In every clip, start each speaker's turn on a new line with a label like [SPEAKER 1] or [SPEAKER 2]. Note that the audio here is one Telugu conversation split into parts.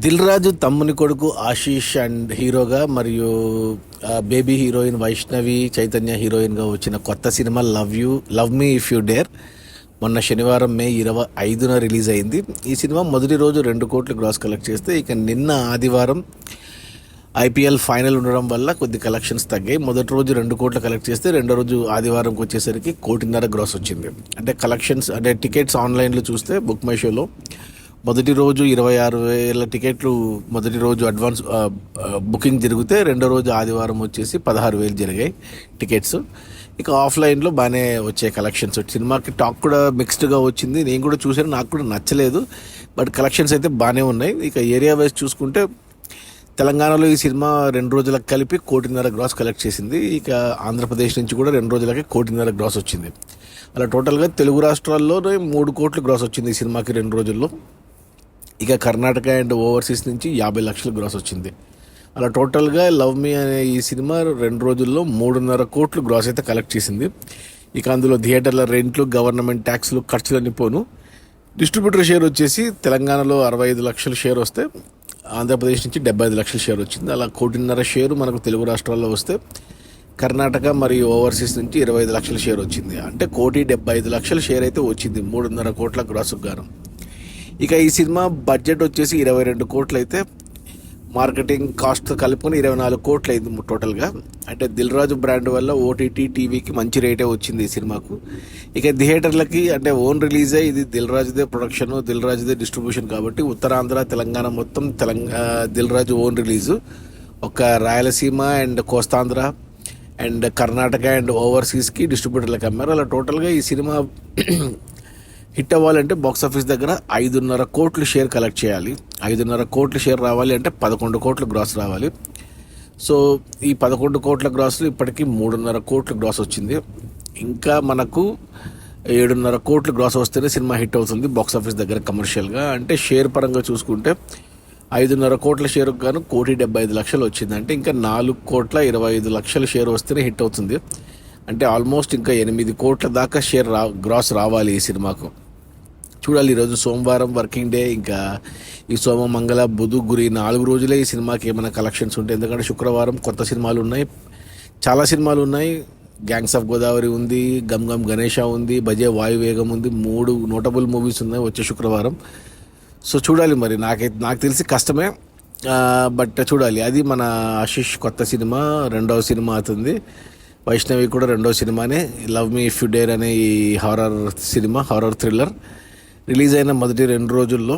[SPEAKER 1] దిల్ రాజు తమ్ముని కొడుకు ఆశీష్ అండ్ హీరోగా మరియు బేబీ హీరోయిన్ వైష్ణవి చైతన్య హీరోయిన్గా వచ్చిన కొత్త cinema love me if you dare మొన్న శనివారం మే 25న రిలీజ్ అయింది. ఈ సినిమా మొదటి రోజు 2 కోట్లు గ్రాస్ కలెక్ట్ చేస్తే ఇక నిన్న ఆదివారం ఐపీఎల్ ఫైనల్ ఉండడం వల్ల కొద్ది కలెక్షన్స్ తగ్గాయి. మొదటి రోజు 2 కోట్లు కలెక్ట్ చేస్తే రెండో రోజు ఆదివారంకి వచ్చేసరికి 1.5 కోటి గ్రాస్ వచ్చింది. అంటే కలెక్షన్స్ అంటే టికెట్స్ ఆన్లైన్లో చూస్తే బుక్ మై షోలో మొదటి రోజు 26,000 టికెట్లు మొదటి రోజు అడ్వాన్స్ బుకింగ్ జరిగితే రెండో రోజు ఆదివారం వచ్చేసి 16,000 జరిగాయి టికెట్స్. ఇక ఆఫ్లైన్లో బాగానే వచ్చాయి కలెక్షన్స్. సినిమాకి టాక్ కూడా మిక్స్డ్గా వచ్చింది. నేను కూడా చూసాను, నాకు కూడా నచ్చలేదు, బట్ కలెక్షన్స్ అయితే బాగానే ఉన్నాయి. ఇక ఏరియా వైజ్ చూసుకుంటే తెలంగాణలో ఈ సినిమా 2 రోజులకు కలిపి 1.5 కోటి గ్రాస్ కలెక్ట్ చేసింది. ఇక ఆంధ్రప్రదేశ్ నుంచి కూడా 2 రోజులకి 1.5 కోటి గ్రాస్ వచ్చింది. అలా టోటల్గా తెలుగు రాష్ట్రాల్లోనే 3 కోట్లు గ్రాస్ వచ్చింది ఈ సినిమాకి 2 రోజుల్లో. ఇక కర్ణాటక అండ్ ఓవర్సీస్ నుంచి 50 లక్షల గ్రాస్ వచ్చింది. అలా టోటల్గా లవ్ మీ అనే ఈ సినిమా 2 రోజుల్లో 3.5 కోట్లు గ్రాస్ అయితే కలెక్ట్ చేసింది. ఇక అందులో థియేటర్ల రెంట్లు, గవర్నమెంట్ ట్యాక్స్లు, ఖర్చులన్నీ పోను. డిస్ట్రిబ్యూటర్ షేర్ వచ్చేసి తెలంగాణలో 65 లక్షల షేర్ వస్తే ఆంధ్రప్రదేశ్ నుంచి 75 లక్షల షేర్ వచ్చింది. అలా 1.5 కోటి షేరు మనకు తెలుగు రాష్ట్రాల్లో వస్తే కర్ణాటక మరియు ఓవర్సీస్ నుంచి 25 లక్షల షేర్ వచ్చింది. అంటే 1.75 కోటి షేర్ అయితే వచ్చింది 3.5 కోట్ల గ్రాసు గాను. ఇక ఈ సినిమా బడ్జెట్ వచ్చేసి 22 కోట్లు అయితే మార్కెటింగ్ కాస్ట్ కలుపుకొని 24 కోట్లు అయింది టోటల్గా. అంటే దిల్ రాజు బ్రాండ్ వల్ల ఓటీటీ టీవీకి మంచి రేటే వచ్చింది ఈ సినిమాకు. ఇక థియేటర్లకి అంటే ఓన్ రిలీజే, ఇది దిల్ రాజుదే ప్రొడక్షన్, దిల్ రాజుదే డిస్ట్రిబ్యూషన్ కాబట్టి ఉత్తరాంధ్ర తెలంగాణ మొత్తం దిల్ రాజు ఓన్ రిలీజు. ఒక Rayalaseema and Kostandhra and Karnataka and ఓవర్సీస్కి డిస్ట్రిబ్యూటర్లకు అమ్మారు. అలా టోటల్గా ఈ సినిమా హిట్ అవ్వాలంటే బాక్స్ ఆఫీస్ దగ్గర 5.5 కోట్లు షేర్ కలెక్ట్ చేయాలి. 5.5 కోట్లు షేర్ రావాలి అంటే 11 కోట్లు గ్రాస్ రావాలి. సో ఈ 11 కోట్ల గ్రాస్లో ఇప్పటికీ 3.5 కోట్లు గ్రాస్ వచ్చింది. ఇంకా మనకు 7.5 కోట్లు గ్రాస్ వస్తేనే సినిమా హిట్ అవుతుంది బాక్స్ ఆఫీస్ దగ్గర కమర్షియల్గా. అంటే షేర్ పరంగా చూసుకుంటే 5.5 కోట్ల షేర్కు గాను 1,75,00,000 వచ్చింది. అంటే ఇంకా 4,25,00,000 షేర్ వస్తేనే హిట్ అవుతుంది. అంటే ఆల్మోస్ట్ ఇంకా 8 కోట్ల దాకా షేర్ గ్రాస్ రావాలి ఈ సినిమాకు. చూడాలి. ఈరోజు సోమవారం వర్కింగ్ డే. ఇంకా ఈ సోమ, మంగళ, బుధ, గురి 4 రోజులే ఈ సినిమాకి ఏమైనా కలెక్షన్స్ ఉంటాయి. ఎందుకంటే శుక్రవారం కొత్త సినిమాలు ఉన్నాయి, చాలా సినిమాలు ఉన్నాయి. గ్యాంగ్స్ ఆఫ్ గోదావరి ఉంది, గమ్ గమ్ గణేష ఉంది, భజే వాయువేగం ఉంది. 3 నోటబుల్ మూవీస్ ఉన్నాయి వచ్చే శుక్రవారం. సో చూడాలి. మరి నాకు తెలిసి కష్టమే, బట్ చూడాలి. అది మన ఆశీష్ కొత్త సినిమా, 2వ సినిమా అవుతుంది. వైష్ణవి కూడా 2వ సినిమానే. Love me if you dare అనే ఈ horror cinema, horror thriller release అయిన మొదటి 2 రోజుల్లో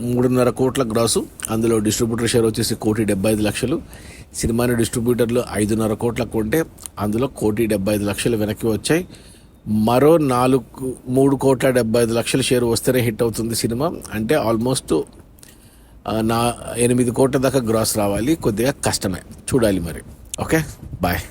[SPEAKER 1] 3.5 కోట్ల గ్రాసు. అందులో డిస్ట్రిబ్యూటర్ షేర్ వచ్చేసి 1,75,00,000. సినిమాని డిస్ట్రిబ్యూటర్లు 5.5 కోట్లకు కొంటే అందులో 1,75,00,000 వెనక్కి వచ్చాయి. మరో 3,75,00,000 షేర్ వస్తేనే హిట్ అవుతుంది సినిమా. అంటే ఆల్మోస్ట్ 8 కోట్ల దాకా గ్రాస్ రావాలి. కొద్దిగా కష్టమే, చూడాలి మరి. Okay, bye.